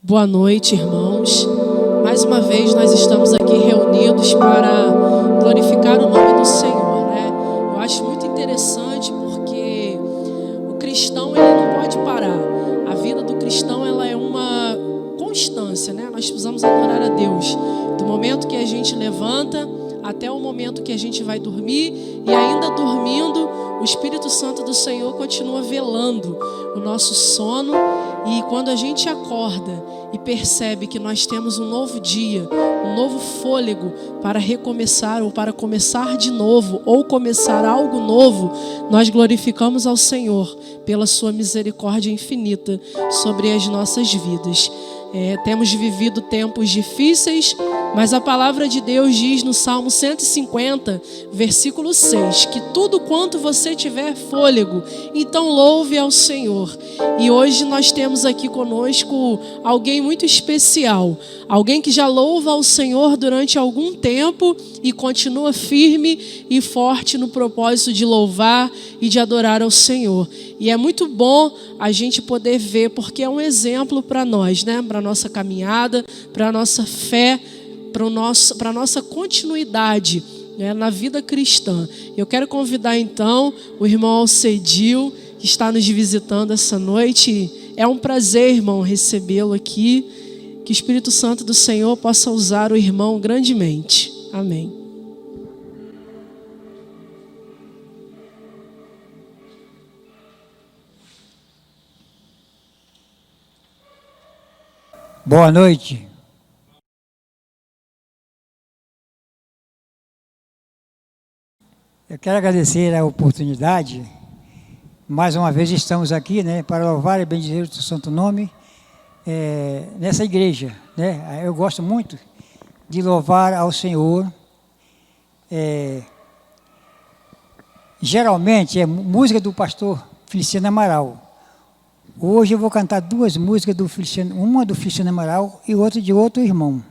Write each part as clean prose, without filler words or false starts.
Boa noite, irmãos. Mais uma vez nós estamos aqui reunidos para glorificar o nome do Senhor, né? Eu acho muito interessante porque o cristão ele não pode parar. A vida do cristão ela é uma constância, né? Nós precisamos adorar a Deus do momento que a gente levanta até o momento que a gente vai dormir, e ainda dormindo, o Espírito Santo do Senhor continua velando o nosso sono. E quando a gente acorda e percebe que nós temos um novo dia, um novo fôlego para recomeçar ou para começar de novo ou começar algo novo, nós glorificamos ao Senhor pela sua misericórdia infinita sobre as nossas vidas. Temos vivido tempos difíceis, mas a palavra de Deus diz no Salmo 150, versículo 6, que tudo quanto você tiver fôlego, então louve ao Senhor. E hoje nós temos aqui conosco alguém muito especial, alguém que já louva ao Senhor durante algum tempo e continua firme e forte no propósito de louvar e de adorar ao Senhor. E é muito bom a gente poder ver, porque é um exemplo para nós, né? Para a nossa caminhada, para a nossa fé, para a nossa continuidade, né, na vida cristã. Eu quero convidar então o irmão Alcedil, que está nos visitando essa noite. É um prazer, irmão, recebê-lo aqui. Que o Espírito Santo do Senhor possa usar o irmão grandemente. Amém. Boa noite. Eu quero agradecer a oportunidade. Mais uma vez estamos aqui, né, para louvar e bendizer o seu santo nome nessa igreja, né? Eu gosto muito de louvar ao Senhor. Geralmente é música do pastor Feliciano Amaral. Hoje eu vou cantar duas músicas do Feliciano, uma do Feliciano Amaral e outra de outro irmão.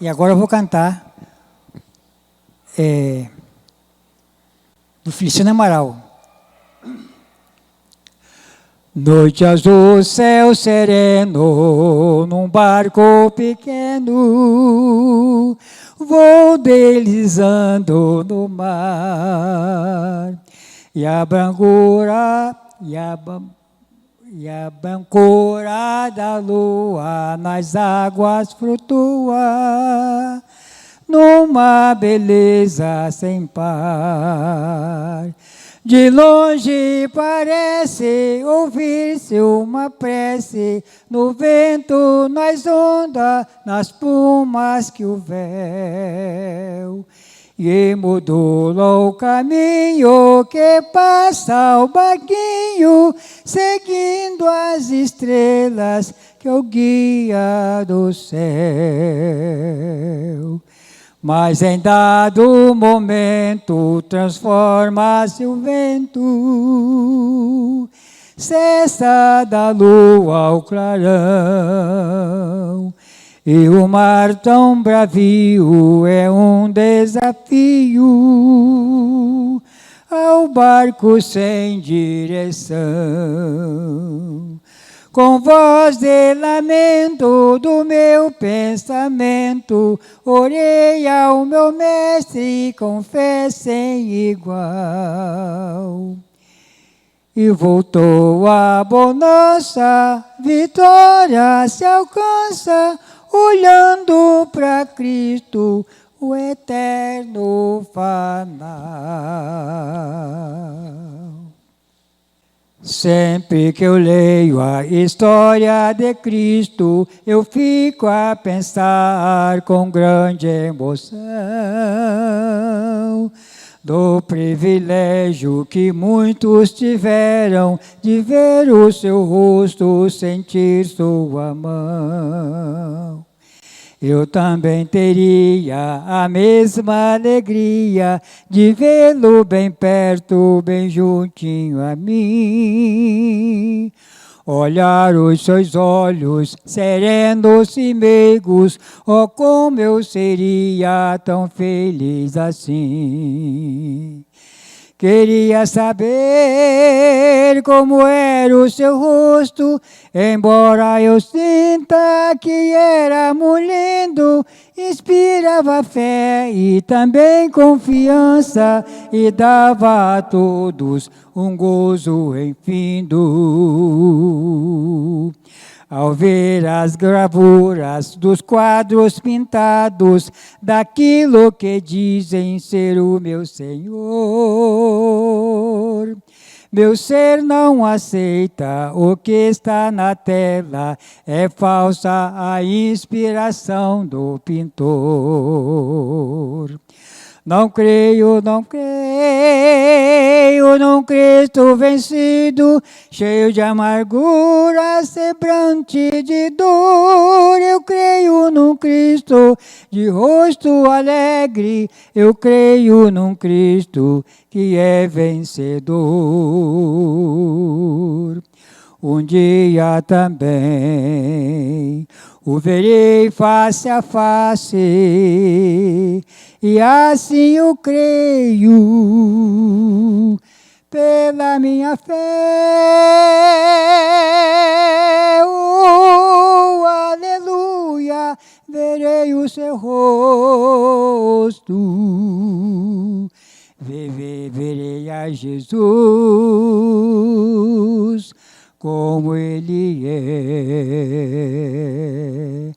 E agora eu vou cantar do Feliciano Amaral. Noite azul, céu sereno, num barco pequeno, vou deslizando no mar, e a brancura da lua nas águas flutua, numa beleza sem par. De longe parece ouvir-se uma prece, no vento, nas ondas, nas plumas que o véu. E modula o caminho que passa o barquinho, seguindo as estrelas que é o guia do céu. Mas em dado momento transforma-se o vento, cessa da lua o clarão, e o mar tão bravio é um desafio ao barco sem direção. Com voz de lamento do meu pensamento, orei ao meu mestre com fé sem igual. E voltou a bonança, vitória se alcança, olhando para Cristo, o eterno fanal. Sempre que eu leio a história de Cristo, eu fico a pensar com grande emoção do privilégio que muitos tiveram de ver o seu rosto, sentir sua mão. Eu também teria a mesma alegria de vê-lo bem perto, bem juntinho a mim. Olhar os seus olhos serenos e meigos, oh, como eu seria tão feliz assim. Queria saber como era o seu rosto, embora eu sinta que era muito lindo, inspirava fé e também confiança e dava a todos um gozo infindo. Ao ver as gravuras dos quadros pintados daquilo que dizem ser o meu Senhor, meu ser não aceita o que está na tela, é falsa a inspiração do pintor. Não creio num Cristo vencido, cheio de amargura, semblante de dor. Eu creio num Cristo de rosto alegre, eu creio num Cristo que é vencedor. Um dia também o verei face a face, e assim eu creio, pela minha fé. Oh, aleluia, verei o seu rosto, verei a Jesus como Ele é.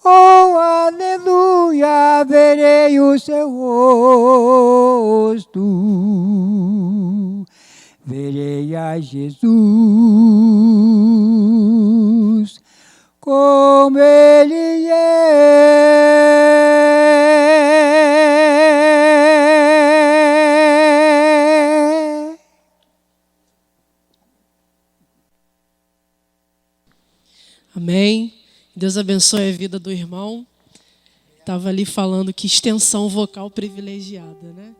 Oh, aleluia, verei o seu rosto, verei a Jesus como Ele é. Amém. Deus abençoe a vida do irmão. Estava ali falando que extensão vocal privilegiada, né?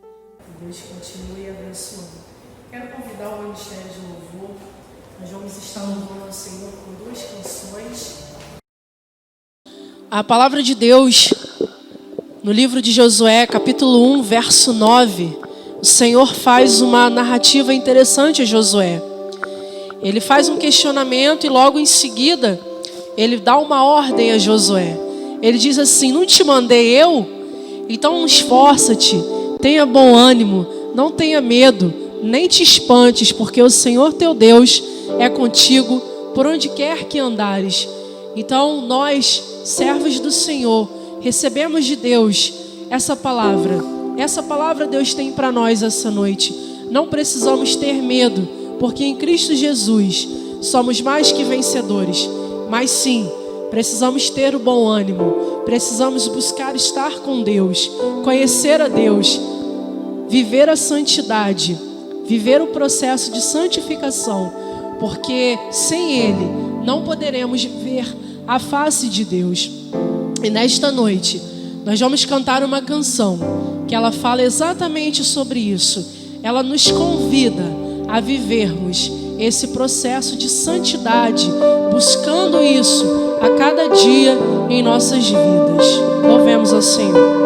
Deus continue abençoando. Quero convidar o Ministério de Louvor. Nós vamos estar louvando ao Senhor com 2 canções. A palavra de Deus, no livro de Josué, capítulo 1, verso 9, o Senhor faz uma narrativa interessante a Josué. Ele faz um questionamento e logo em seguida ele dá uma ordem a Josué. Ele diz assim: não te mandei eu? Então esforça-te, tenha bom ânimo, não tenha medo, nem te espantes, porque o Senhor teu Deus é contigo por onde quer que andares. Então nós, servos do Senhor, recebemos de Deus essa palavra. Essa palavra Deus tem para nós essa noite. Não precisamos ter medo, porque em Cristo Jesus somos mais que vencedores. Mas sim, precisamos ter o bom ânimo, precisamos buscar estar com Deus, conhecer a Deus, viver a santidade, viver o processo de santificação, porque sem Ele não poderemos ver a face de Deus. E nesta noite, nós vamos cantar uma canção que ela fala exatamente sobre isso. Ela nos convida a vivermos esse processo de santidade, buscando isso a cada dia em nossas vidas. Louvemos ao Senhor.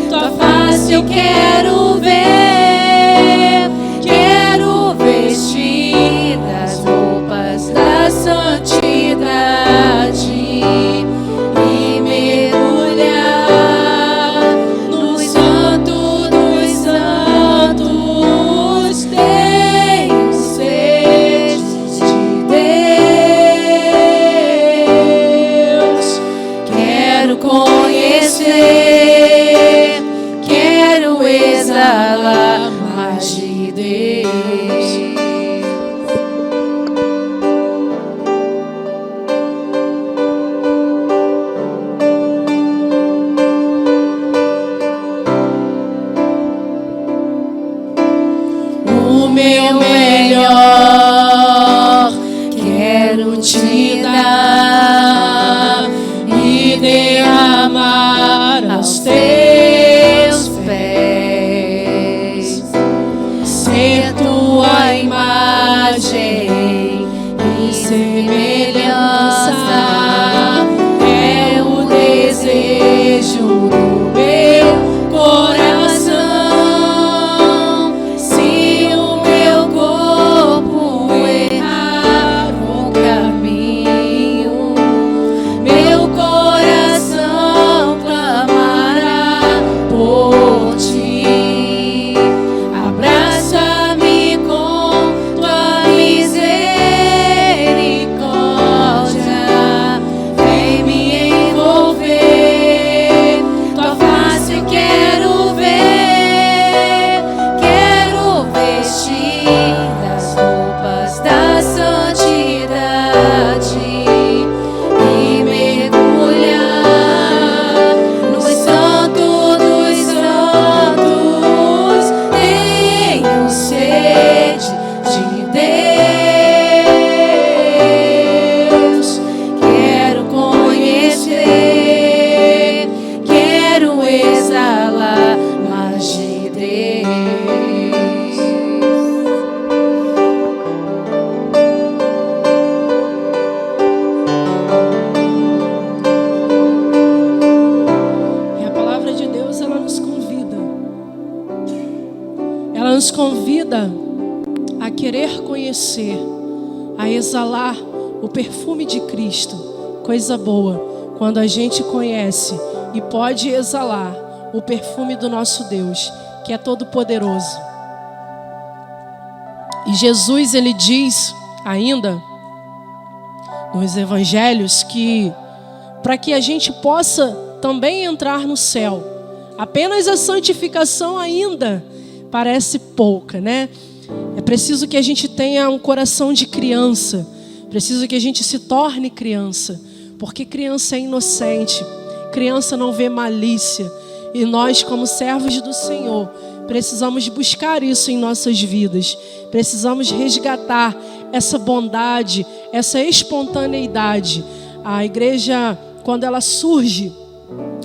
Tua face querer conhecer, a exalar o perfume de Cristo. Coisa boa quando a gente conhece e pode exalar o perfume do nosso Deus, que é todo poderoso. E Jesus, ele diz ainda nos evangelhos que para que a gente possa também entrar no céu, apenas a santificação ainda parece pouca, né? É preciso que a gente tenha um coração de criança, preciso que a gente se torne criança, porque criança é inocente, criança não vê malícia, e nós, como servos do Senhor, precisamos buscar isso em nossas vidas, precisamos resgatar essa bondade, essa espontaneidade. A igreja, quando ela surge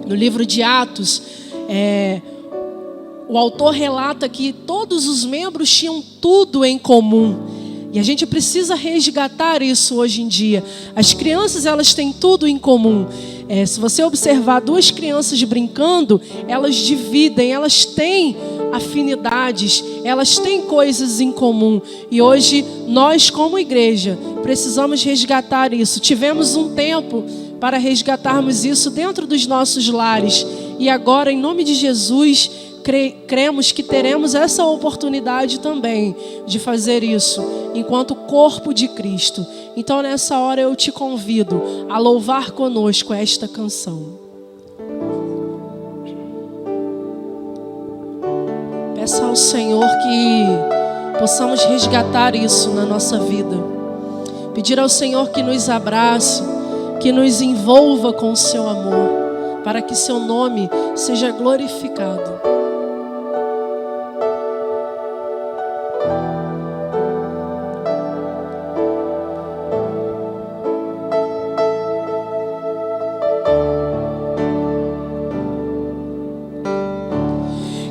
no livro de Atos, o autor relata que todos os membros tinham tudo em comum. E a gente precisa resgatar isso hoje em dia. As crianças, elas têm tudo em comum. Se você observar duas crianças brincando, elas dividem, elas têm afinidades, elas têm coisas em comum. E hoje, nós como igreja, precisamos resgatar isso. Tivemos um tempo para resgatarmos isso dentro dos nossos lares. E agora, em nome de Jesus, cremos que teremos essa oportunidade também de fazer isso enquanto corpo de Cristo. Então nessa hora eu te convido a louvar conosco esta canção. Peça ao Senhor que possamos resgatar isso na nossa vida. Pedir ao Senhor que nos abrace, que nos envolva com o seu amor, para que seu nome seja glorificado.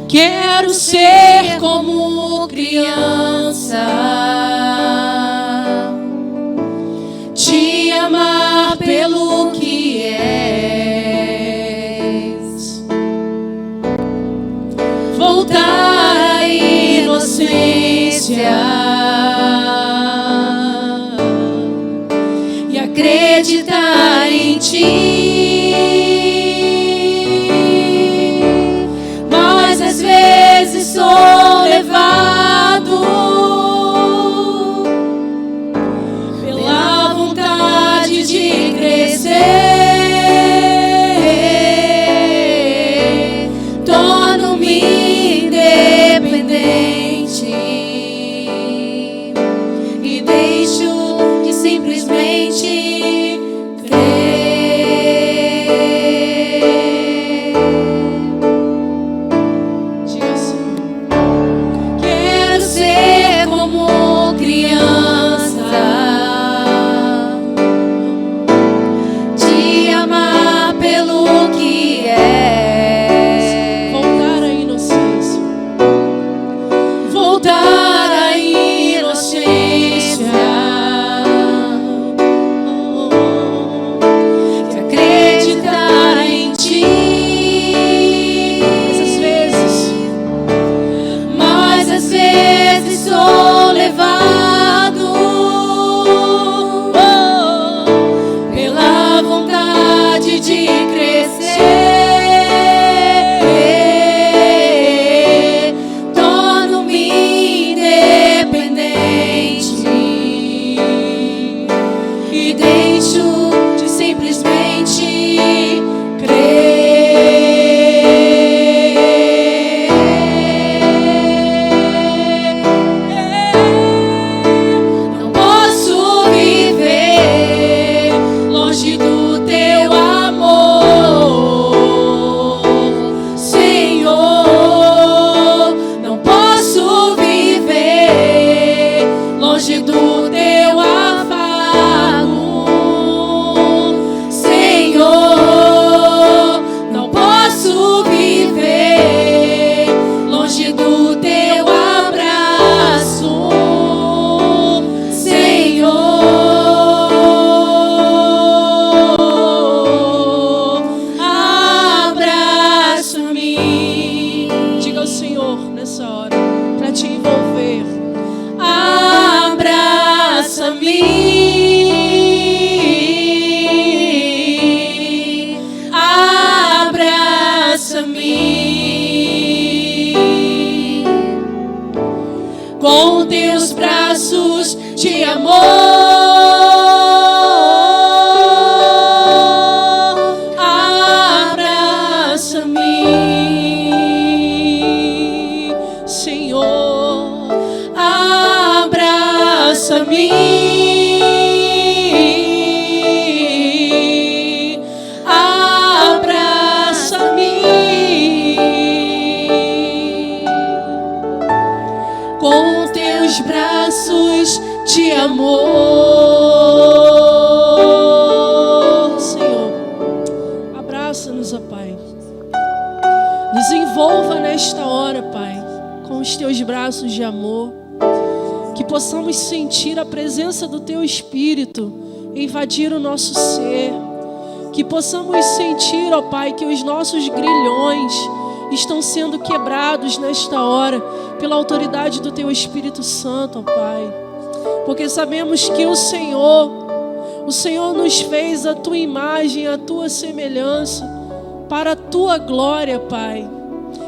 Quero ser como criança, te amar pelo que és, voltar à inocência e acreditar em ti. Sou levado braços de amor. Abraça-me, Senhor, abraça-me. Com teus braços de amor, Senhor, abraça-nos, ó Pai. Nos envolva nesta hora, Pai, com os teus braços de amor. Que possamos sentir a presença do teu Espírito invadir o nosso ser. Que possamos sentir, ó Pai, que os nossos grilhões estão sendo quebrados nesta hora pela autoridade do teu Espírito Santo, ó Pai. Porque sabemos que o Senhor nos fez a tua imagem, a tua semelhança, para a tua glória, Pai.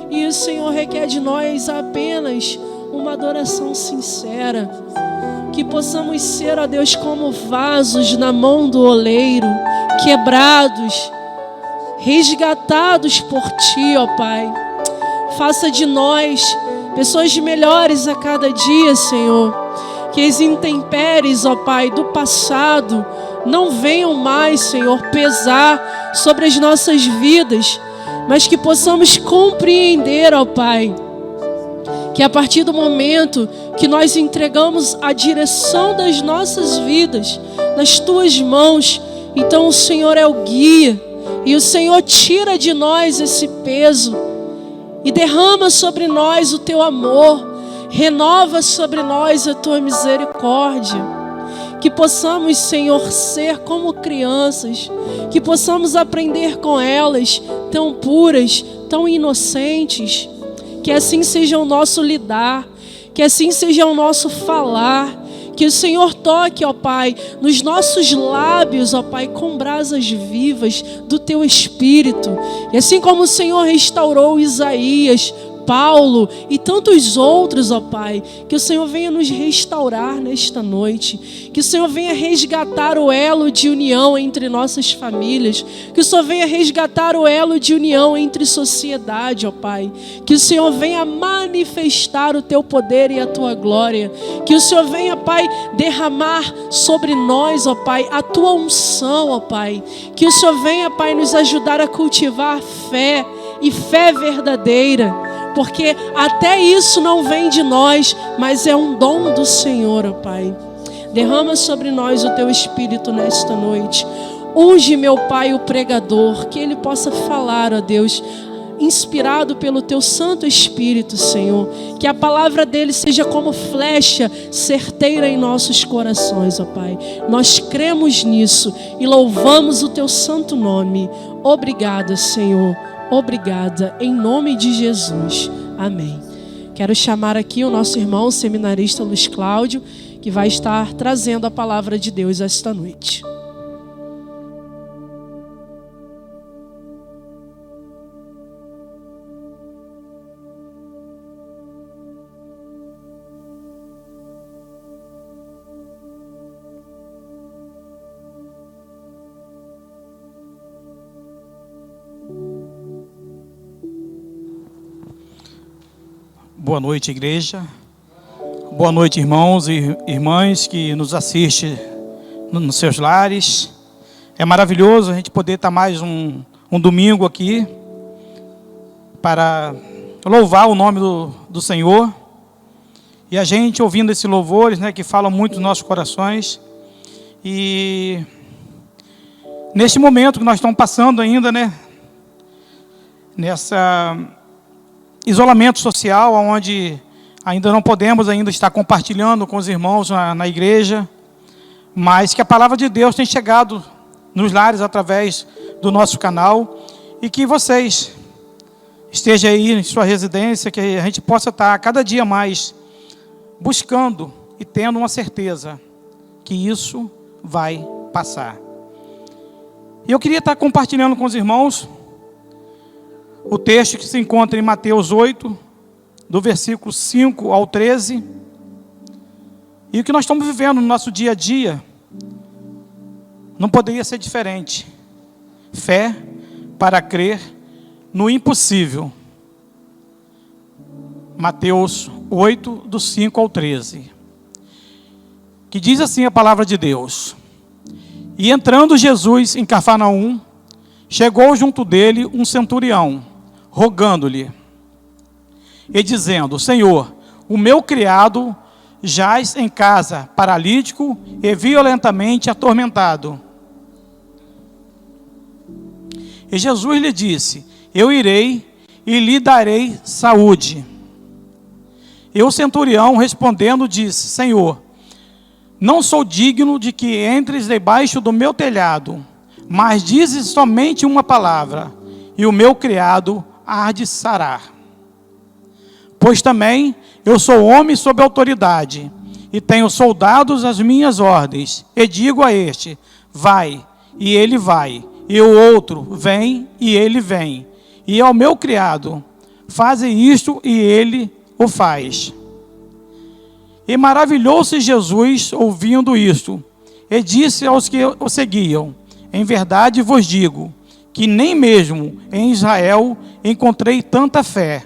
E o Senhor requer de nós apenas uma adoração sincera. Que possamos ser, ó Deus, como vasos na mão do oleiro, quebrados, resgatados por Ti, ó Pai. Faça de nós pessoas melhores a cada dia, Senhor. Que as intempéries, ó Pai, do passado não venham mais, Senhor, pesar sobre as nossas vidas, mas que possamos compreender, ó Pai, que a partir do momento que nós entregamos a direção das nossas vidas nas Tuas mãos, então o Senhor é o guia, e o Senhor tira de nós esse peso e derrama sobre nós o Teu amor, renova sobre nós a Tua misericórdia. Que possamos, Senhor, ser como crianças, que possamos aprender com elas, tão puras, tão inocentes. Que assim seja o nosso lidar, que assim seja o nosso falar. Que o Senhor toque, ó Pai, nos nossos lábios, ó Pai, com brasas vivas do Teu Espírito. E assim como o Senhor restaurou Isaías, Paulo e tantos outros, ó Pai, que o Senhor venha nos restaurar nesta noite, que o Senhor venha resgatar o elo de união entre nossas famílias, que o Senhor venha resgatar o elo de união entre sociedade, ó Pai, que o Senhor venha manifestar o Teu poder e a Tua glória, que o Senhor venha, Pai, derramar sobre nós, ó Pai, a Tua unção, ó Pai, que o Senhor venha, Pai, nos ajudar a cultivar fé e fé verdadeira, porque até isso não vem de nós, mas é um dom do Senhor, ó Pai. Derrama sobre nós o Teu Espírito nesta noite. Unge, meu Pai, o pregador, que ele possa falar, ó Deus, inspirado pelo Teu Santo Espírito, Senhor. Que a palavra dele seja como flecha certeira em nossos corações, ó Pai. Nós cremos nisso e louvamos o Teu santo nome. Obrigada, Senhor. Obrigada, em nome de Jesus. Amém. Quero chamar aqui o nosso irmão seminarista Luiz Cláudio, que vai estar trazendo a palavra de Deus esta noite. Boa noite, igreja. Boa noite, irmãos e irmãs que nos assistem nos seus lares. É maravilhoso a gente poder estar mais um domingo aqui para louvar o nome do Senhor. E a gente ouvindo esses louvores, né, que falam muito nos nossos corações. E neste momento que nós estamos passando ainda, né, nessa isolamento social, onde ainda não podemos ainda estar compartilhando com os irmãos na igreja, mas que a palavra de Deus tem chegado nos lares através do nosso canal, e que vocês estejam aí em sua residência, que a gente possa estar cada dia mais buscando e tendo uma certeza que isso vai passar. E eu queria estar compartilhando com os irmãos o texto que se encontra em Mateus 8, do versículo 5 ao 13. E o que nós estamos vivendo no nosso dia a dia não poderia ser diferente. Fé para crer no impossível. Mateus 8, do 5 ao 13. Que diz assim a palavra de Deus: E entrando Jesus em Cafarnaum, chegou junto dele um centurião, rogando-lhe, e dizendo: Senhor, o meu criado jaz em casa, paralítico e violentamente atormentado. E Jesus lhe disse: Eu irei e lhe darei saúde. E o centurião respondendo disse: Senhor, não sou digno de que entres debaixo do meu telhado, mas dizes somente uma palavra, e o meu criado há de sarar. Pois também eu sou homem sob autoridade, e tenho soldados às minhas ordens, e digo a este: vai, e ele vai, e o outro: vem, e ele vem, e ao meu criado: faze isto, e ele o faz. E maravilhou-se Jesus ouvindo isto, e disse aos que o seguiam: em verdade vos digo, que nem mesmo em Israel encontrei tanta fé.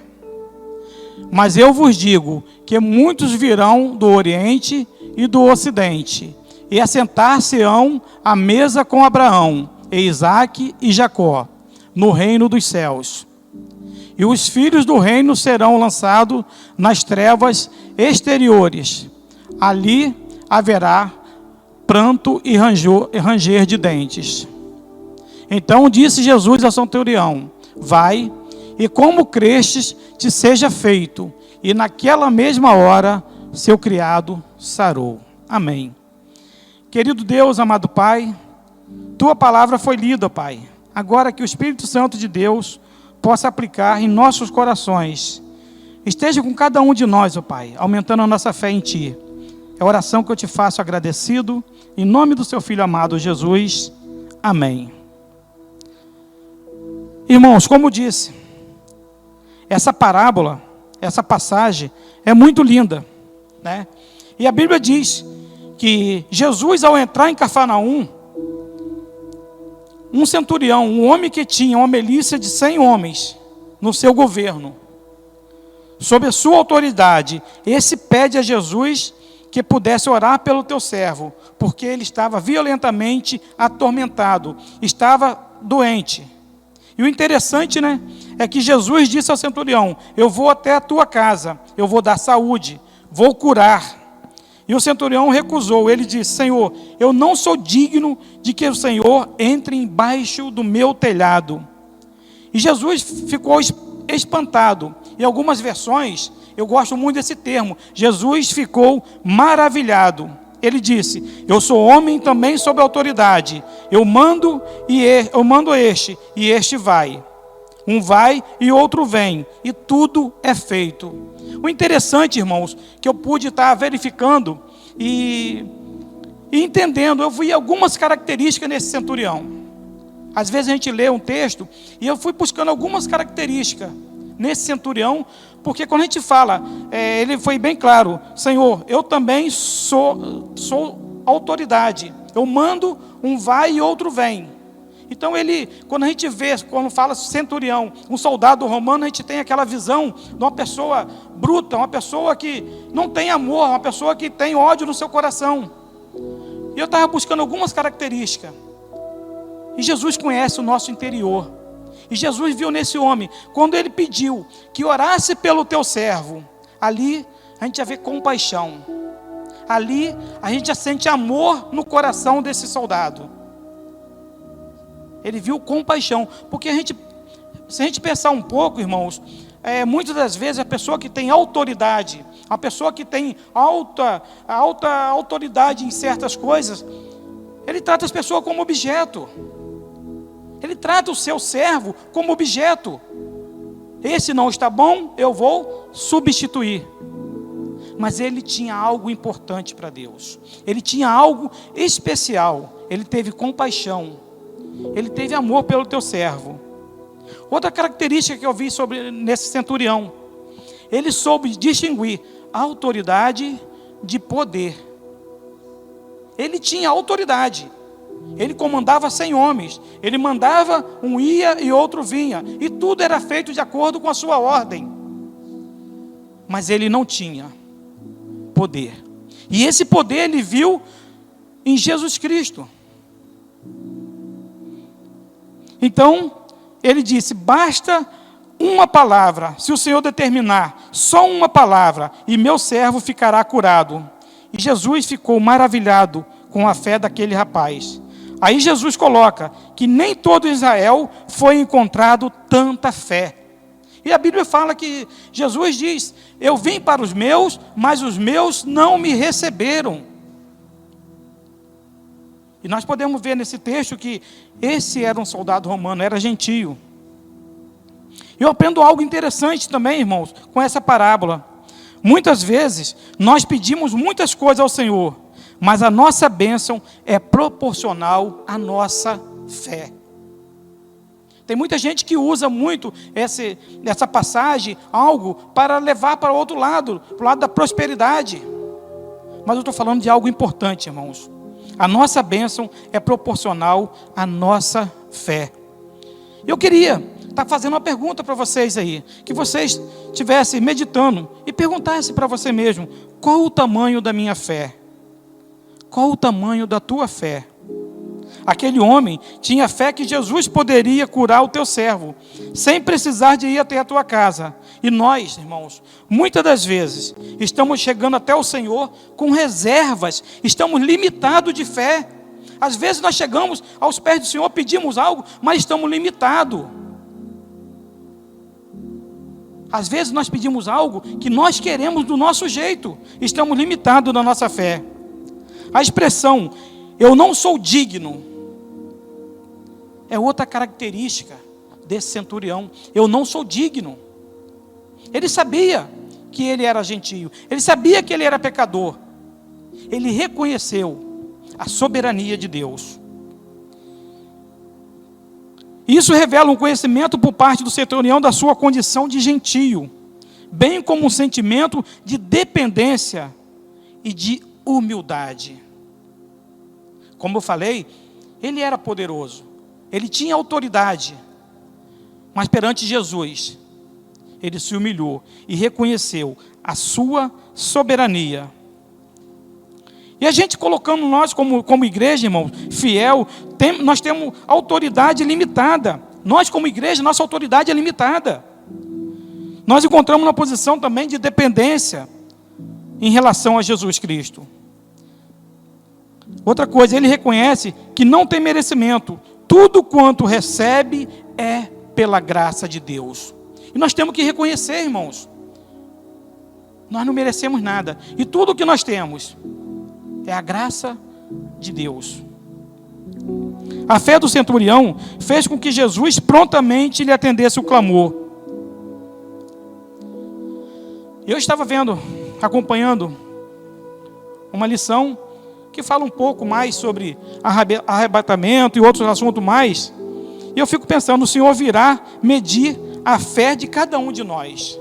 Mas eu vos digo que muitos virão do Oriente e do Ocidente, e assentar-se-ão à mesa com Abraão, e Isaque e Jacó, no reino dos céus. E os filhos do reino serão lançados nas trevas exteriores. Ali haverá pranto e ranger de dentes. Então disse Jesus ao centurião: vai, e como crestes, te seja feito. E naquela mesma hora, seu criado sarou. Amém. Querido Deus, amado Pai, tua palavra foi lida, Pai. Agora que o Espírito Santo de Deus possa aplicar em nossos corações. Esteja com cada um de nós, ó Pai, aumentando a nossa fé em Ti. É a oração que eu te faço agradecido, em nome do seu Filho amado Jesus. Amém. Irmãos, como disse, essa parábola, essa passagem é muito linda, né? E a Bíblia diz que Jesus, ao entrar em Cafarnaum, um centurião, um homem que tinha uma milícia de 100 homens no seu governo, sob a sua autoridade, esse pede a Jesus que pudesse orar pelo teu servo, porque ele estava violentamente atormentado, estava doente. E o interessante, né, é que Jesus disse ao centurião: eu vou até a tua casa, eu vou dar saúde, vou curar. E o centurião recusou. Ele disse: Senhor, eu não sou digno de que o Senhor entre embaixo do meu telhado. E Jesus ficou espantado. Em algumas versões, eu gosto muito desse termo, Jesus ficou maravilhado. Ele disse: eu sou homem também sob autoridade. Eu mando este, e este vai. Um vai e outro vem, e tudo é feito. O interessante, irmãos, que eu pude estar verificando e entendendo, eu vi algumas características nesse centurião. Às vezes a gente lê um texto, e eu fui buscando algumas características nesse centurião, porque quando a gente fala, ele foi bem claro: Senhor, eu também sou autoridade. Eu mando, um vai e outro vem. Então quando a gente vê, quando fala centurião, um soldado romano, a gente tem aquela visão de uma pessoa bruta, uma pessoa que não tem amor, uma pessoa que tem ódio no seu coração. E eu estava buscando algumas características. E Jesus conhece o nosso interior. E Jesus viu nesse homem, quando ele pediu que orasse pelo teu servo, ali a gente já vê compaixão. Ali a gente já sente amor no coração desse soldado. Ele viu compaixão, porque se a gente pensar um pouco, irmãos, muitas das vezes a pessoa que tem autoridade, a pessoa que tem alta autoridade em certas coisas, ele trata as pessoas como objeto. Ele trata o seu servo como objeto. Esse não está bom, eu vou substituir. Mas ele tinha algo importante para Deus. Ele tinha algo especial. Ele teve compaixão. Ele teve amor pelo teu servo. Outra característica que eu vi nesse centurião: ele soube distinguir a autoridade de poder. ele tinha autoridade. Ele comandava 100 homens. Ele mandava, um ia e outro vinha. E tudo era feito de acordo com a sua ordem. Mas ele não tinha poder. E esse poder ele viu em Jesus Cristo. Então, ele disse: basta uma palavra, se o Senhor determinar, só uma palavra, e meu servo ficará curado. E Jesus ficou maravilhado com a fé daquele rapaz. Aí Jesus coloca que nem todo Israel foi encontrado tanta fé. E a Bíblia fala que Jesus diz: eu vim para os meus, mas os meus não me receberam. E nós podemos ver nesse texto que esse era um soldado romano, era gentio. Eu aprendo algo interessante também, irmãos, com essa parábola. Muitas vezes, nós pedimos muitas coisas ao Senhor, mas a nossa bênção é proporcional à nossa fé. Tem muita gente que usa muito essa passagem, algo, para levar para o outro lado, para o lado da prosperidade. Mas eu estou falando de algo importante, irmãos. A nossa bênção é proporcional à nossa fé. Eu queria estar fazendo uma pergunta para vocês aí, que vocês estivessem meditando e perguntassem para você mesmo: qual o tamanho da minha fé? Qual o tamanho da tua fé? Aquele homem tinha fé que Jesus poderia curar o teu servo, sem precisar de ir até a tua casa. E nós, irmãos, muitas das vezes, estamos chegando até o Senhor com reservas, estamos limitados de fé. Às vezes nós chegamos aos pés do Senhor, pedimos algo, mas estamos limitados. Às vezes nós pedimos algo que nós queremos do nosso jeito, estamos limitados na nossa fé. A expressão, eu não sou digno, é outra característica desse centurião. Eu não sou digno. Ele sabia que ele era gentio, ele sabia que ele era pecador. Ele reconheceu a soberania de Deus. Isso revela um conhecimento por parte do centurião da sua condição de gentio, bem como um sentimento de dependência e de humildade. Como eu falei, ele era poderoso, ele tinha autoridade, mas perante Jesus, ele se humilhou e reconheceu a sua soberania. E a gente colocando nós como igreja, irmão, fiel, nós temos autoridade limitada. Nós como igreja, nossa autoridade é limitada. Nós encontramos uma posição também de dependência em relação a Jesus Cristo. Outra coisa, ele reconhece que não tem merecimento. Tudo quanto recebe é pela graça de Deus. E nós temos que reconhecer, irmãos, nós não merecemos nada. E tudo que nós temos é a graça de Deus. A fé do centurião fez com que Jesus prontamente lhe atendesse o clamor. Eu estava acompanhando uma lição que fala um pouco mais sobre arrebatamento e outros assuntos mais. E eu fico pensando, o Senhor virá medir a fé de cada um de nós.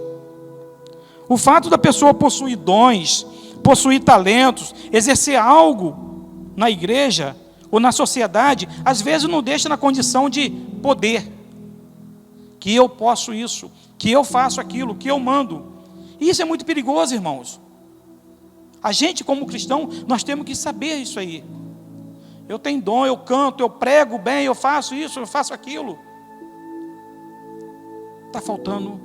O fato da pessoa possuir dons, possuir talentos, exercer algo na igreja ou na sociedade, às vezes não deixa na condição de poder. Que eu posso isso, que eu faço aquilo, que eu mando. E isso é muito perigoso, irmãos. A gente, como cristão, nós temos que saber isso aí. Eu tenho dom, eu canto, eu prego bem, eu faço isso, eu faço aquilo. Está faltando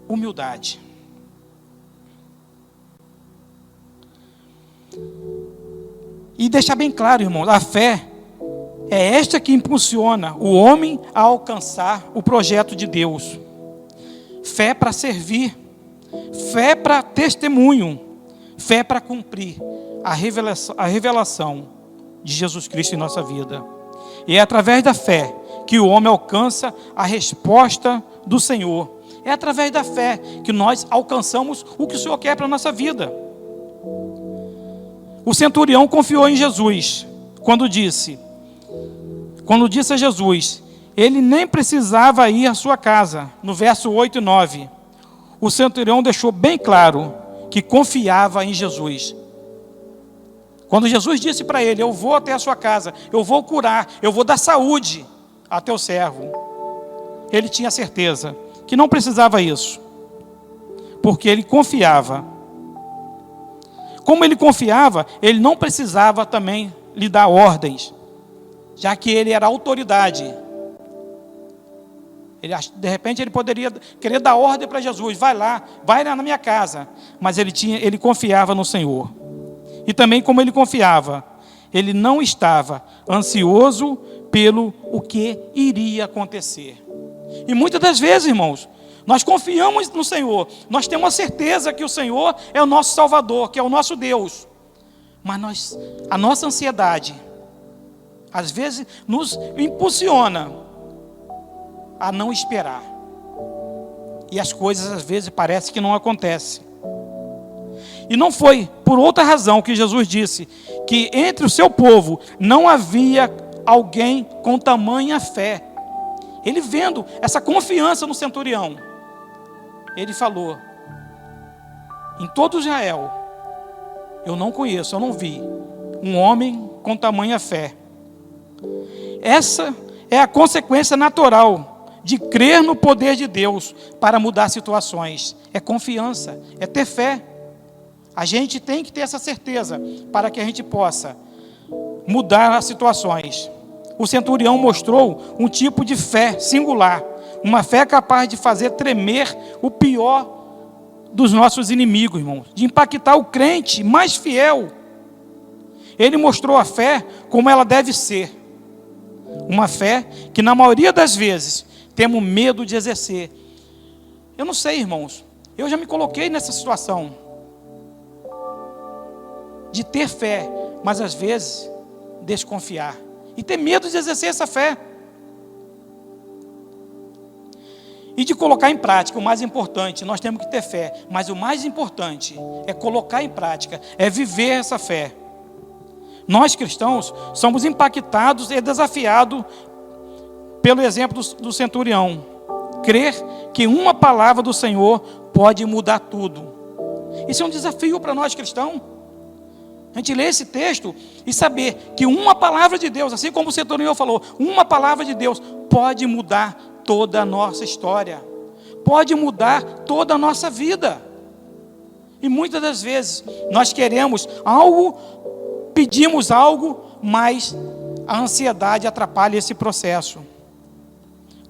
humildade. E deixar bem claro, irmão, a fé é esta que impulsiona o homem a alcançar o projeto de Deus. Fé para servir, fé para testemunho, fé para cumprir a revelação de Jesus Cristo em nossa vida. E é através da fé que o homem alcança a resposta do Senhor. É através da fé que nós alcançamos o que o Senhor quer para a nossa vida. O centurião confiou em Jesus quando disse a Jesus, ele nem precisava ir à sua casa. No verso 8 e 9, o centurião deixou bem claro que confiava em Jesus. Quando Jesus disse para ele: eu vou até a sua casa, eu vou curar, eu vou dar saúde a teu servo, ele tinha certeza que não precisava isso, porque ele confiava. Como ele confiava, ele não precisava também lhe dar ordens, já que ele era autoridade. De repente ele poderia querer dar ordem para Jesus: vai lá na minha casa. Mas ele confiava no Senhor. E também, como ele confiava, ele não estava ansioso pelo o que iria acontecer. E muitas das vezes, irmãos, nós confiamos no Senhor, nós temos a certeza que o Senhor é o nosso Salvador, que é o nosso Deus. Mas a nossa ansiedade, às vezes, nos impulsiona a não esperar. E as coisas, às vezes, parecem que não acontecem. E não foi por outra razão que Jesus disse que entre o seu povo não havia alguém com tamanha fé. Ele, vendo essa confiança no centurião, ele falou: em todo Israel, eu não conheço, eu não vi um homem com tamanha fé. Essa é a consequência natural de crer no poder de Deus para mudar situações. É confiança, é ter fé. A gente tem que ter essa certeza para que a gente possa mudar as situações. O centurião mostrou um tipo de fé singular, uma fé capaz de fazer tremer o pior dos nossos inimigos, irmãos, de impactar o crente mais fiel. Ele mostrou a fé como ela deve ser, uma fé que na maioria das vezes temos medo de exercer. Eu não sei, irmãos, eu já me coloquei nessa situação de ter fé, mas às vezes desconfiar e ter medo de exercer essa fé e de colocar em prática. O mais importante, nós temos que ter fé, mas o mais importante é colocar em prática, é viver essa fé. Nós cristãos somos impactados e desafiados pelo exemplo do centurião, crer que uma palavra do Senhor pode mudar tudo. Isso é um desafio para nós cristãos. A gente lê esse texto e saber que uma palavra de Deus, assim como o centurião falou, uma palavra de Deus pode mudar toda a nossa história, pode mudar toda a nossa vida. E muitas das vezes nós queremos algo, pedimos algo, mas a ansiedade atrapalha esse processo.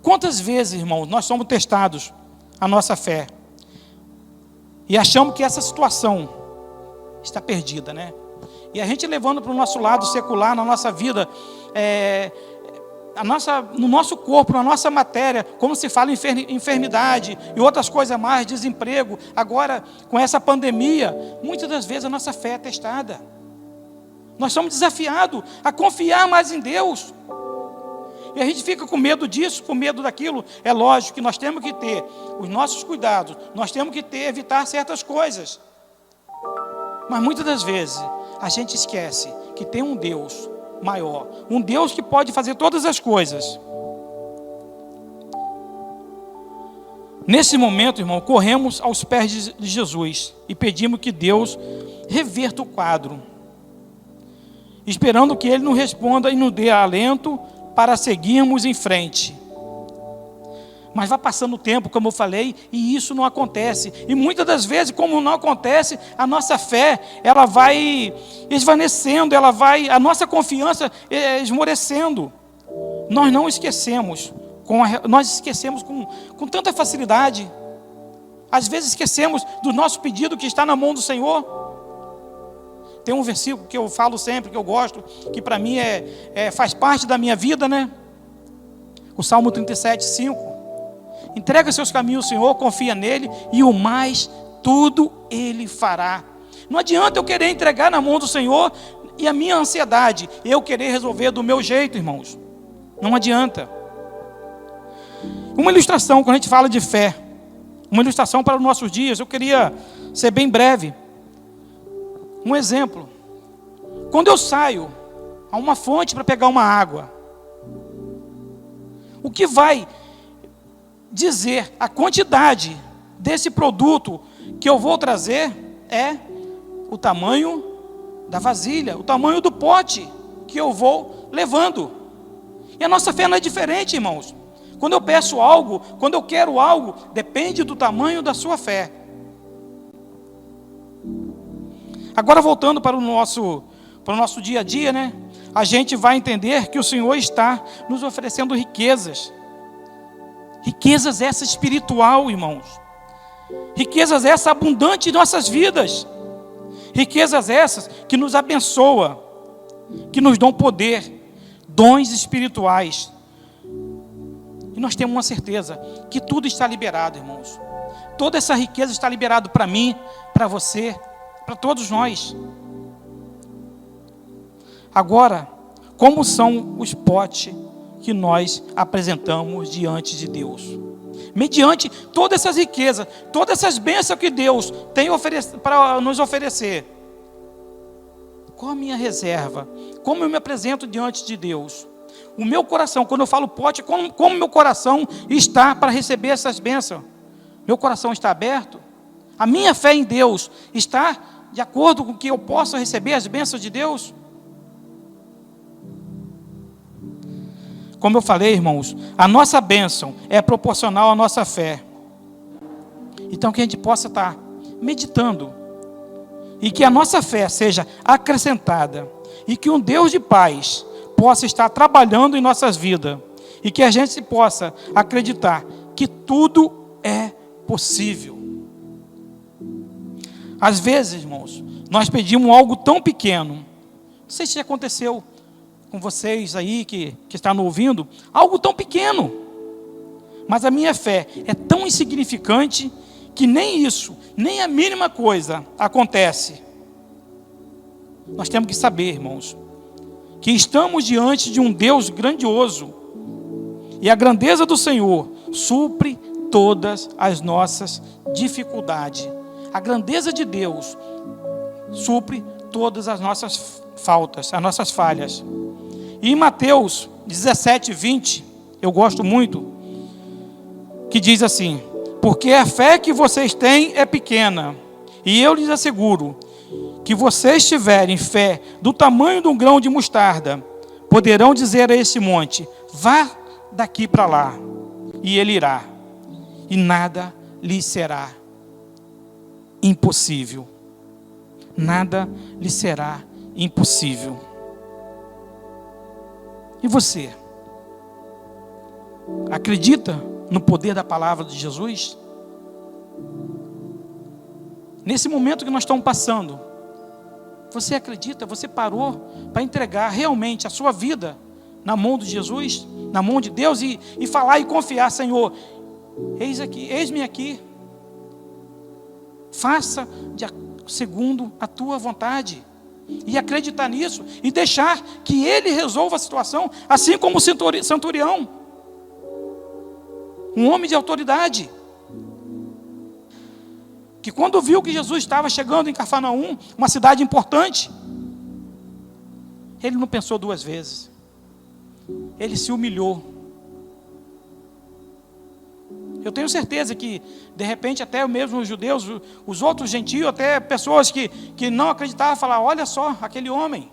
Quantas vezes, irmãos, nós somos testados a nossa fé e achamos que essa situação está perdida, né? E a gente levando para o nosso lado secular, na nossa vida, no nosso corpo, na nossa matéria, como se fala em enfermidade e outras coisas mais, desemprego. Agora, com essa pandemia, muitas das vezes a nossa fé é testada. Nós somos desafiados a confiar mais em Deus. E a gente fica com medo disso, com medo daquilo. É lógico que nós temos que ter os nossos cuidados, nós temos que evitar certas coisas. Mas muitas das vezes a gente esquece que tem um Deus maior, um Deus que pode fazer todas as coisas. Nesse momento, irmão, corremos aos pés de Jesus e pedimos que Deus reverta o quadro, esperando que Ele nos responda e nos dê alento para seguirmos em frente. Mas vai passando o tempo, como eu falei, e isso não acontece. E muitas das vezes, como não acontece, a nossa fé, ela vai esvanecendo, a nossa confiança esmorecendo. Nós não esquecemos, nós esquecemos com tanta facilidade. Às vezes esquecemos do nosso pedido que está na mão do Senhor. Tem um versículo que eu falo sempre, que eu gosto, que para mim faz parte da minha vida, né? O Salmo 37:5. Entrega seus caminhos ao Senhor, confia nele, e o mais tudo Ele fará. Não adianta eu querer entregar na mão do Senhor e a minha ansiedade, eu querer resolver do meu jeito, irmãos. Não adianta. Uma ilustração, quando a gente fala de fé, uma ilustração para os nossos dias, eu queria ser bem breve. Um exemplo. Quando eu saio a uma fonte para pegar uma água, o que vai dizer a quantidade desse produto que eu vou trazer é o tamanho da vasilha, o tamanho do pote que eu vou levando. E a nossa fé não é diferente, irmãos. Quando eu peço algo, quando eu quero algo, depende do tamanho da sua fé. Agora voltando para o nosso dia a dia, né? A gente vai entender que o Senhor está nos oferecendo riquezas. Riquezas essa espiritual, irmãos. Riquezas essa abundante em nossas vidas. Riquezas essas que nos abençoa, que nos dão poder, dons espirituais. E nós temos uma certeza que tudo está liberado, irmãos. Toda essa riqueza está liberada para mim, para você, para todos nós. Agora, como são os potes que nós apresentamos diante de Deus? Mediante todas essas riquezas, todas essas bênçãos que Deus tem para nos oferecer. Qual a minha reserva? Como eu me apresento diante de Deus? O meu coração, quando eu falo pote, como meu coração está para receber essas bênçãos? Meu coração está aberto? A minha fé em Deus está de acordo com que eu possa receber as bênçãos de Deus? Como eu falei, irmãos, a nossa bênção é proporcional à nossa fé. Então que a gente possa estar meditando e que a nossa fé seja acrescentada e que um Deus de paz possa estar trabalhando em nossas vidas e que a gente possa acreditar que tudo é possível. Às vezes, irmãos, nós pedimos algo tão pequeno. Não sei se já aconteceu com vocês aí que estão ouvindo, algo tão pequeno. Mas a minha fé é tão insignificante que nem isso, nem a mínima coisa acontece. Nós temos que saber, irmãos, que estamos diante de um Deus grandioso. E a grandeza do Senhor supre todas as nossas dificuldades. A grandeza de Deus supre todas as nossas faltas, as nossas falhas. E em Mateus 17, 20, eu gosto muito, que diz assim: porque a fé que vocês têm é pequena, e eu lhes asseguro que vocês tiverem fé do tamanho de um grão de mostarda, poderão dizer a esse monte: vá daqui para lá, e ele irá, e nada lhe será impossível. Nada lhe será impossível. E você? Acredita no poder da palavra de Jesus? Nesse momento que nós estamos passando, você acredita? Você parou para entregar realmente a sua vida na mão de Jesus, na mão de Deus e falar e confiar: Senhor, eis-me aqui. Faça segundo a tua vontade. E acreditar nisso e deixar que Ele resolva a situação, assim como o centurião, um homem de autoridade, que quando viu que Jesus estava chegando em Cafarnaum, uma cidade importante, ele não pensou duas vezes, ele se humilhou. Eu tenho certeza que, de repente, até mesmo os judeus, os outros gentios, até pessoas que não acreditavam, falaram: olha só, aquele homem,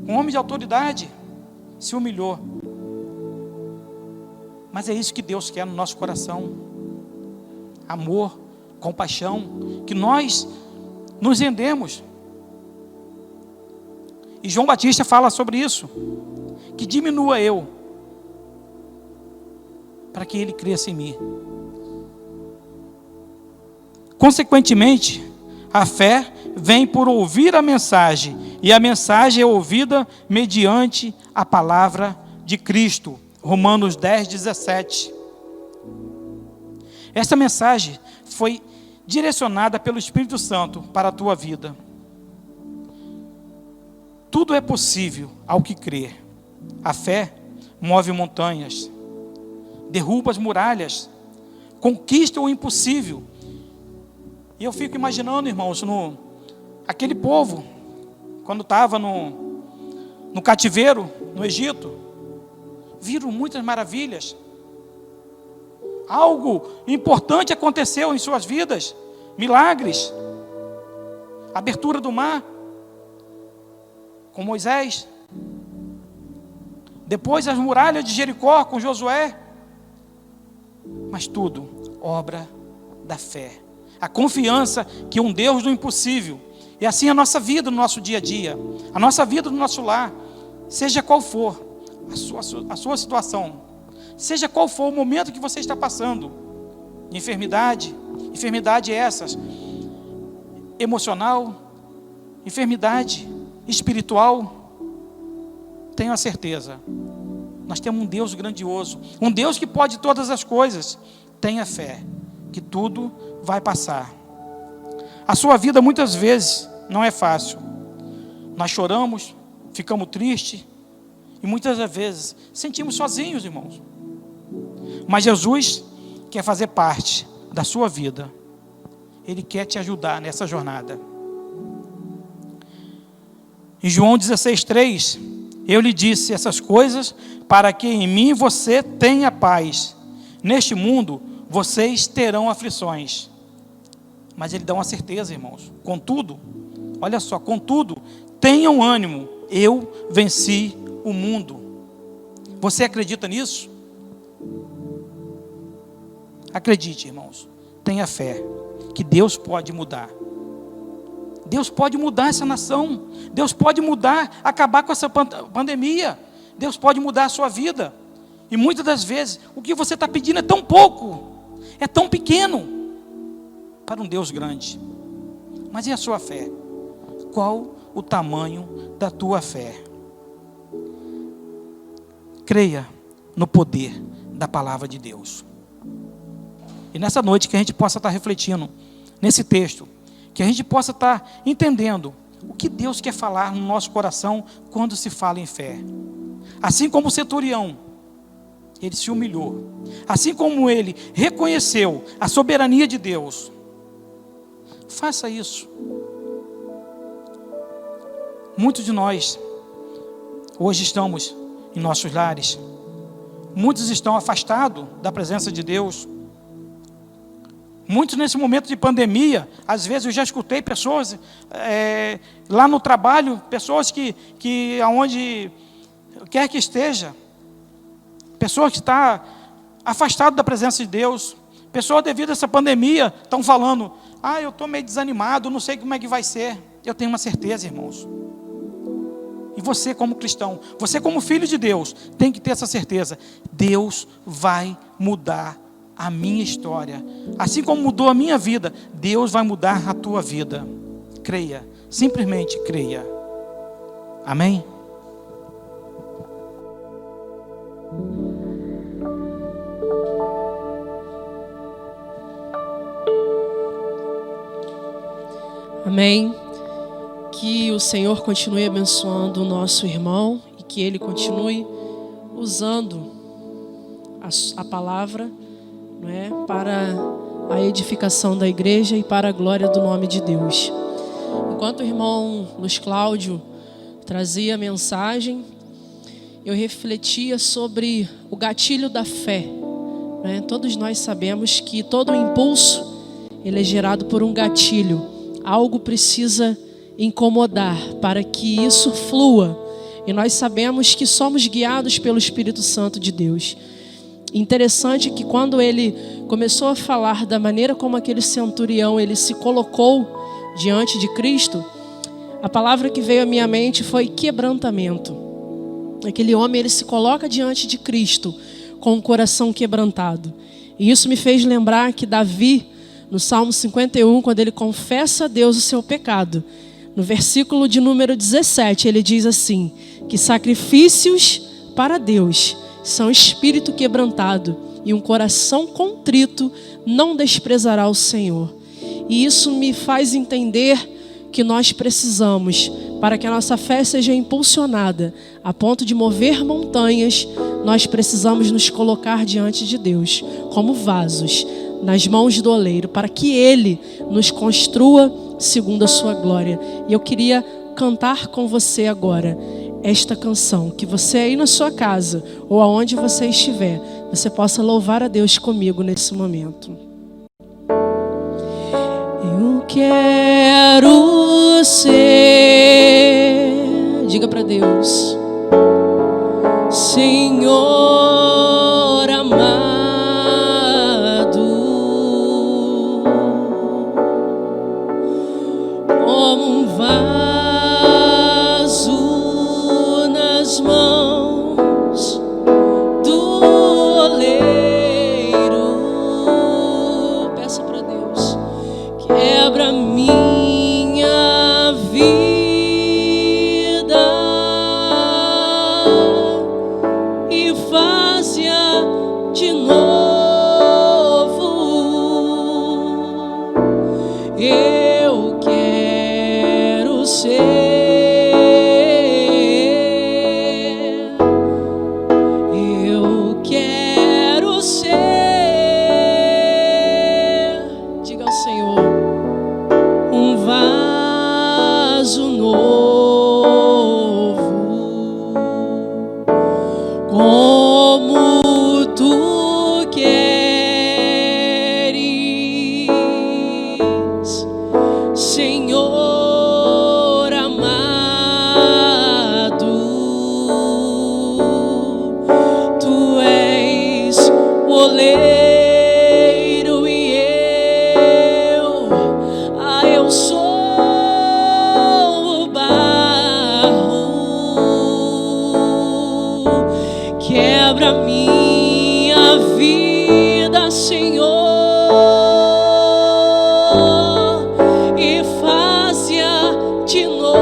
um homem de autoridade, se humilhou. Mas é isso que Deus quer no nosso coração: amor, compaixão, que nós nos rendemos. E João Batista fala sobre isso, que diminua eu, para que Ele cresça em mim. Consequentemente, a fé vem por ouvir a mensagem, e a mensagem é ouvida mediante a palavra de Cristo. Romanos 10, 17. Essa mensagem foi direcionada pelo Espírito Santo para a tua vida. Tudo é possível ao que crer. A fé move montanhas, derruba as muralhas, conquista o impossível. E eu fico imaginando, irmãos, aquele povo, quando estava no cativeiro, no Egito, viram muitas maravilhas. Algo importante aconteceu em suas vidas, milagres, abertura do mar. com Moisés. Depois as muralhas de Jericó com Josué. Mas tudo obra da fé. A confiança que um Deus do impossível. E assim a nossa vida no nosso dia a dia. A nossa vida no nosso lar. Seja qual for a sua situação. Seja qual for o momento que você está passando. Enfermidade essas. Emocional. Enfermidade espiritual. Tenho a certeza. Nós temos um Deus grandioso. Um Deus que pode todas as coisas. Tenha fé. Que tudo vai passar. A sua vida muitas vezes não é fácil. Nós choramos, ficamos tristes e muitas vezes sentimos sozinhos, irmãos. Mas Jesus quer fazer parte da sua vida. Ele quer te ajudar nessa jornada. Em João 16:3, eu lhe disse essas coisas para que em mim você tenha paz. Neste mundo vocês terão aflições. Mas ele dá uma certeza, irmãos. Contudo, olha só, contudo, tenham ânimo, eu venci o mundo. Você acredita nisso? Acredite, irmãos. Tenha fé que Deus pode mudar. Deus pode mudar essa nação. Deus pode mudar, acabar com essa pandemia. Deus pode mudar a sua vida. E muitas das vezes, o que você está pedindo é tão pouco, é tão pequeno para um Deus grande. Mas e a sua fé? Qual o tamanho da tua fé? Creia no poder da palavra de Deus. E nessa noite que a gente possa estar refletindo nesse texto, que a gente possa estar entendendo o que Deus quer falar no nosso coração quando se fala em fé. Assim como o centurião, ele se humilhou. Assim como ele reconheceu a soberania de Deus. Faça isso. Muitos de nós hoje estamos em nossos lares. Muitos estão afastados da presença de Deus. Muitos nesse momento de pandemia, às vezes eu já escutei pessoas lá no trabalho, pessoas que aonde quer que esteja, pessoas que estão afastadas da presença de Deus, pessoas devido a essa pandemia estão falando, eu estou meio desanimado, não sei como é que vai ser. Eu tenho uma certeza, irmãos. E você como cristão, você como filho de Deus, tem que ter essa certeza. Deus vai mudar a minha história. Assim como mudou a minha vida, Deus vai mudar a tua vida. Creia, simplesmente creia. Amém? Amém. Que o Senhor continue abençoando o nosso irmão e que ele continue usando a palavra, não é, para a edificação da igreja e para a glória do nome de Deus. Enquanto o irmão Luiz Cláudio trazia a mensagem, eu refletia sobre o gatilho da fé. Não é? Todos nós sabemos que todo impulso ele é gerado por um gatilho. Algo precisa incomodar para que isso flua. E nós sabemos que somos guiados pelo Espírito Santo de Deus. Interessante que quando ele começou a falar da maneira como aquele centurião ele se colocou diante de Cristo, a palavra que veio à minha mente foi quebrantamento. Aquele homem ele se coloca diante de Cristo com o coração quebrantado. E isso me fez lembrar que Davi, no Salmo 51, quando ele confessa a Deus o seu pecado, no versículo de número 17, ele diz assim, que sacrifícios para Deus são espírito quebrantado e um coração contrito não desprezará o Senhor. E isso me faz entender que nós precisamos, para que a nossa fé seja impulsionada a ponto de mover montanhas, nós precisamos nos colocar diante de Deus como vasos nas mãos do oleiro, para que Ele nos construa segundo a sua glória. E eu queria cantar com você agora esta canção, que você aí na sua casa ou aonde você estiver, você possa louvar a Deus comigo nesse momento. Eu quero ser Diga para Deus. Senhor amado, como um vaso nas mãos do oleiro, Peça para Deus. quebra minha vida e faz-a de novo. Eu quero ser, eu quero ser. Diga ao Senhor. Um vaso novo, como tu queres, Senhor amado. Tu és o oleiro e eu sou o barro. Quebra minha vida, Senhor, e faz-a de novo.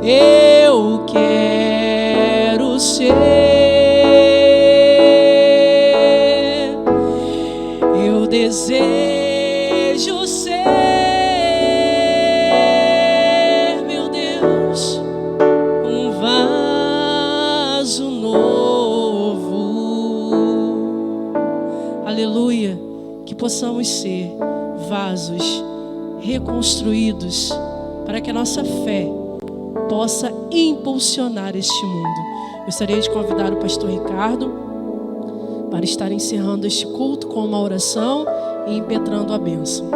Eu quero ser, eu desejo ser, meu Deus, um vaso novo. Aleluia. Que possamos ser vasos reconstruídos para que a nossa fé possa impulsionar este mundo. Gostaria de convidar o pastor Ricardo para estar encerrando este culto com uma oração e impetrando a bênção.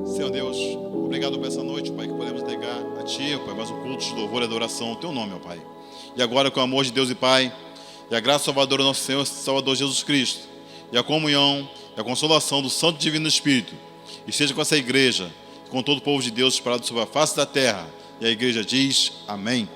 Senhor Deus, obrigado por essa noite, Pai, que podemos entregar a Ti, Pai, mais um culto de louvor e adoração ao Teu nome, ó Pai. E agora, com o amor de Deus e Pai, e a graça salvadora do nosso Senhor Salvador Jesus Cristo, e a comunhão e a consolação do Santo Divino Espírito, e seja com essa igreja, com todo o povo de Deus espalhado sobre a face da terra. E a igreja diz: amém.